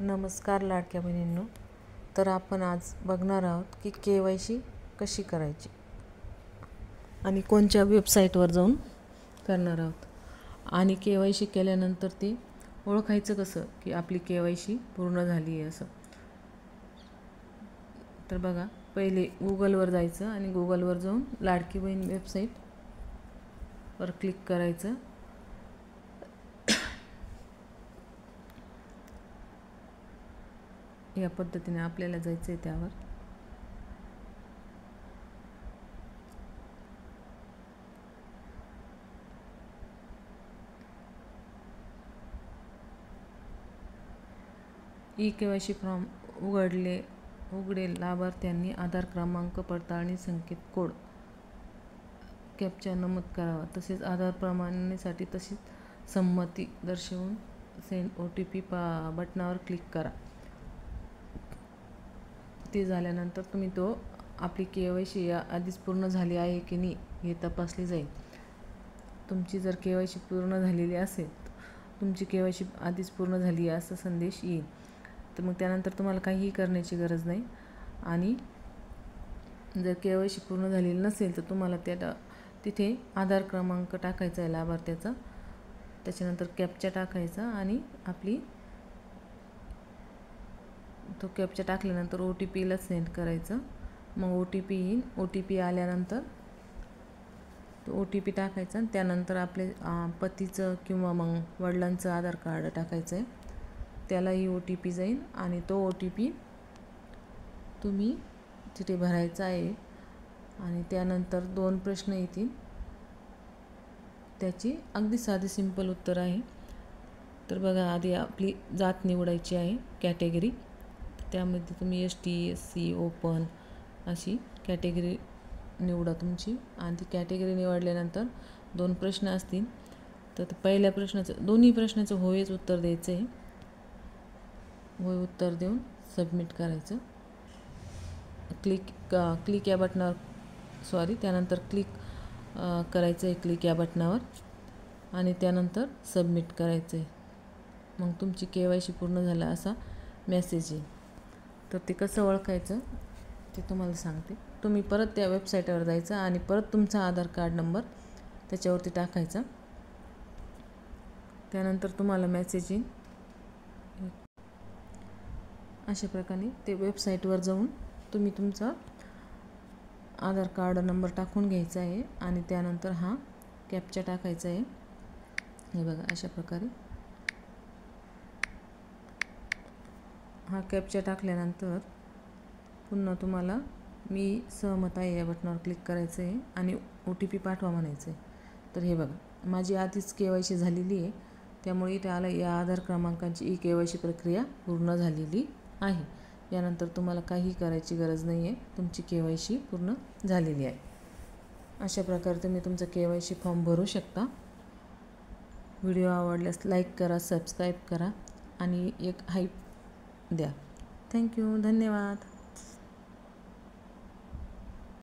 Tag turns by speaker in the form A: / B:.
A: नमस्कार लाडक्या बहिणींनो. तर आपण आज बघणार आहोत की KYC कशी करायची आणि कोणत्या वेबसाईटवर जाऊन करणार आहोत आणि KYC केल्यानंतर ते ओळखायचं कसं की आपली KYC पूर्ण झाली आहे असं. तर बघा, पहिले गूगलवर जायचं आणि गूगलवर जाऊन लाडकी बहीण वेबसाईटवर क्लिक करायचं. या पद्धतीने आपल्याला जायचं आहे त्यावर. KYC फॉर्म उघडेल. लाभार्थ्यांनी आधार क्रमांक, पडताळणी संकेत, कोड, कॅप्चा नमूद करावा. तसेच आधार प्रमाणनेसाठी तसेच संमती दर्शवून सेंड OTP बटनावर क्लिक करा. ते झाल्यानंतर तुम्ही आपली KYC या आधीच पूर्ण झाली आहे की नाही हे तपासली जाईल. तुमची जर KYC पूर्ण झालेली असेल, तुमची KYC आधीच पूर्ण झाली आहे असा संदेश येईल. तर मग त्यानंतर तुम्हाला काहीही करण्याची गरज नाही. आणि जर KYC पूर्ण झालेली नसेल तर तुम्हाला तिथे आधार क्रमांक टाकायचा आहे लाभार्थ्याचा, त्याच्यानंतर कॅप्चा टाकायचा आणि तो कॅप्चा टाकल्यानंतर OTPला सेंड करायचं. मग OTP येईल. OTP आल्यानंतर तो OTP टाकायचा आणि त्यानंतर आपले पतीचं किंवा मग वडिलांचं आधार कार्ड टाकायचं आहे. त्यालाही OTP जाईल आणि तो OTP तुम्ही तिथे भरायचा आहे. आणि त्यानंतर 2 प्रश्न येतील, त्याची अगदी साधी सिंपल उत्तर आहे. तर बघा, आधी आपली जात निवडायची आहे, कॅटेगरी. त्यामध्ये तुम्ही ST, SC, ओपन अशी कॅटेगरी निवडा तुमची. आणि ती कॅटेगरी निवडल्यानंतर 2 प्रश्न असतील. तर पहिल्या प्रश्नाचं, दोन्ही प्रश्नाचं होयच उत्तर द्यायचं आहे. होय उत्तर देऊन सबमिट करायचं. क्लिक या बटनावर त्यानंतर क्लिक करायचं आहे, क्लिक या बटनावर, आणि त्यानंतर सबमिट करायचं आहे. मग तुमची KYC पूर्ण झाला असा मेसेज येईल. तर ते कसं ओळखायचं ते तुम्हाला सांगते. तुम्ही परत त्या वेबसाईटवर जायचं आणि परत तुमचा आधार कार्ड नंबर त्याच्यावरती टाकायचा. त्यानंतर तुम्हाला मेसेज येईल. अशा प्रकारे ते वेबसाईटवर जाऊन तुम्ही तुमचा आधार कार्ड नंबर टाकून घ्यायचा आहे आणि त्यानंतर हा कॅप्चा टाकायचा आहे. हे बघा, अशा प्रकारे हा कॅप्चा टाकल्यानंतर पुन्हा तुम्हाला मी सहमत आहे या बटनावर क्लिक करायचं आहे आणि OTP पाठवा म्हणायचं आहे. तर हे बघा, माझी आधीच KYC झालेली आहे, त्यामुळे इथे आलं या आधार क्रमांकांची KYC प्रक्रिया पूर्ण झालेली आहे. यानंतर तुम्हाला काही करायची गरज नाही आहे, तुमची KYC पूर्ण झालेली आहे. अशा प्रकारे तुम्ही तुमचा KYC फॉर्म भरू शकता. व्हिडिओ आवडल्यास लाईक करा, सबस्क्राईब करा आणि एक हाईप द्या. थँक्यू. धन्यवाद.